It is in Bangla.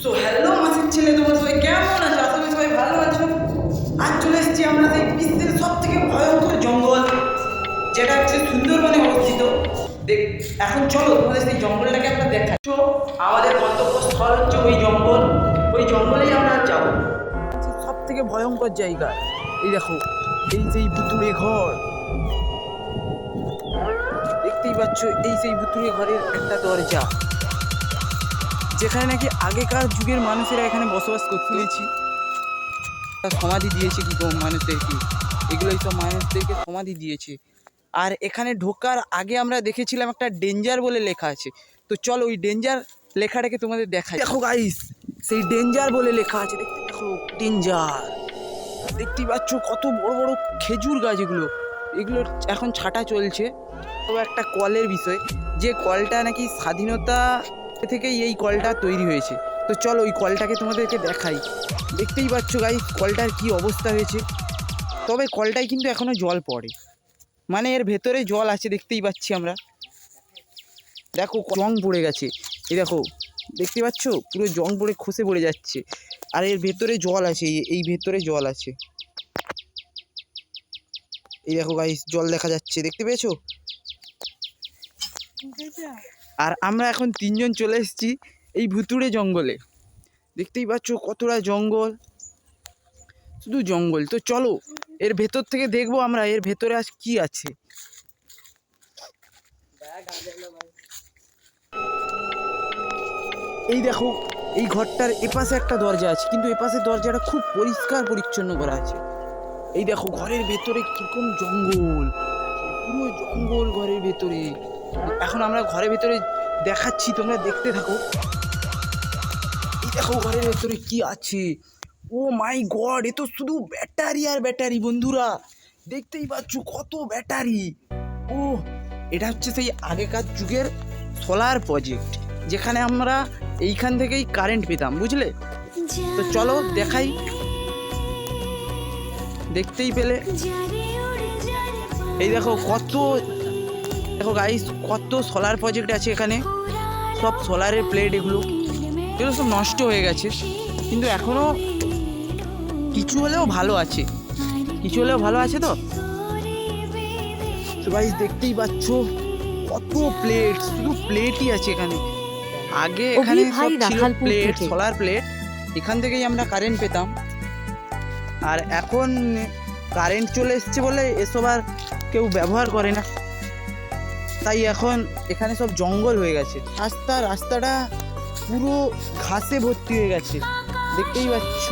সো হ্যালো মাসির ছেলে, তোমরা সবাই কেমন আছো? আশা করি সবাই ভালো আছো। আজ চলে এসেছি আমরা সেই বিশ্বের সব থেকে ভয়ঙ্কর জঙ্গল, যেটা হচ্ছে সুন্দরবনে অবস্থিত। এখন চলো তোমাদের সেই জঙ্গলটাকে আমরা দেখাচ্ছ। আমাদের গন্তব্যস্থল হচ্ছে ওই জঙ্গল, ওই জঙ্গলেই আমরা যাবো। সব থেকে ভয়ঙ্কর জায়গা। এই দেখো, এই সেই ভুতুড়ে ঘর দেখতেই পাচ্ছ, এই সেই ভুতুড়ে ঘরের একটা দরজা, যেখানে নাকি আগেকার যুগের মানুষেরা এখানে বসবাস করতেছি। সমাধি দিয়েছে কি মানুষদেরকে, এগুলোই সব মানুষদেরকে সমাধি দিয়েছে। আর এখানে ঢোকার আগে আমরা দেখেছিলাম একটা ডেঞ্জার বলে লেখা আছে। তো চলো ওই ডেঞ্জার লেখাটাকে তোমাদের দেখাই। দেখো গাইস, সেই ডেঞ্জার বলে লেখা আছে, দেখতে দেখো ডেঞ্জার। দেখতেই পাচ্ছ কত বড় বড় খেজুর গাছ, এগুলো এখন ছাটা চলছে। তো একটা কলের বিষয়, যে কলটা নাকি স্বাধীনতা থেকেই এই কলটা তৈরি হয়েছে। তো চলো ওই কলটাকে তোমাদেরকে দেখাই। দেখতেই পাচ্ছ গাইস কলটার কি অবস্থা হয়েছে। তবে কলটায় কিন্তু এখনও জল পড়ে, মানে এর ভেতরে জল আছে। দেখতেই পাচ্ছি আমরা, দেখো জং পড়ে গেছে। এই দেখো, দেখতে পাচ্ছ পুরো জং পড়ে খসে পড়ে যাচ্ছে। আর এর ভেতরে জল আছে, এই ভেতরে জল আছে। এই দেখো গাইস, জল দেখা যাচ্ছে, দেখতে পেয়েছো? আর আমরা এখন তিনজন চলে এসেছি এই ভুতুড়ে জঙ্গলে। দেখতেই পাচ্ছ কতটা জঙ্গল, শুধু জঙ্গল। তো চলো এর ভেতর থেকে দেখবো আমরা এর ভেতরে আজ কি আছে। এই দেখো, এই ঘরটার এপাশে একটা দরজা আছে, কিন্তু এপাশের দরজাটা খুব পরিষ্কার পরিচ্ছন্ন করা আছে। এই দেখো ঘরের ভেতরে কিরকম জঙ্গল, পুরো জঙ্গল ঘরের ভেতরে। এখন আমরা ঘরের ভেতরে দেখাচ্ছি, তোমরা দেখতে থাকো। এই দেখো ঘরের ভেতরে কি আছে। ও মাই গড, এ তো শুধু ব্যাটারি আর ব্যাটারি বন্ধুরা। দেখতেই পাচ্ছ কত ব্যাটারি। ও, এটা হচ্ছে সেই আগেকার যুগের সোলার প্রজেক্ট, যেখানে আমরা এইখান থেকেই কারেন্ট পেতাম, বুঝলে? তো চলো দেখাই। দেখতেই পেলে, এই দেখো দেখো গাইস কত সোলার প্রজেক্ট আছে এখানে। সব সোলারের প্লেট, এগুলো সব নষ্ট হয়ে গেছে, কিন্তু এখনো কিছু হলেও ভালো আছে, তো গাইস দেখতেই পাচ্ছ কত প্লেট, শুধু প্লেটই আছে এখানে। আগে এখানে সব ছিল প্লেট, সোলার প্লেট, এখান থেকেই আমরা কারেন্ট পেতাম। আর এখন কারেন্ট চলে এসছে বলে এসব আর কেউ ব্যবহার করে না, তাই এখন এখানে সব জঙ্গল হয়ে গেছে। রাস্তাটা পুরো ঘাসে ভর্তি হয়ে গেছে, দেখতেই পাচ্ছ।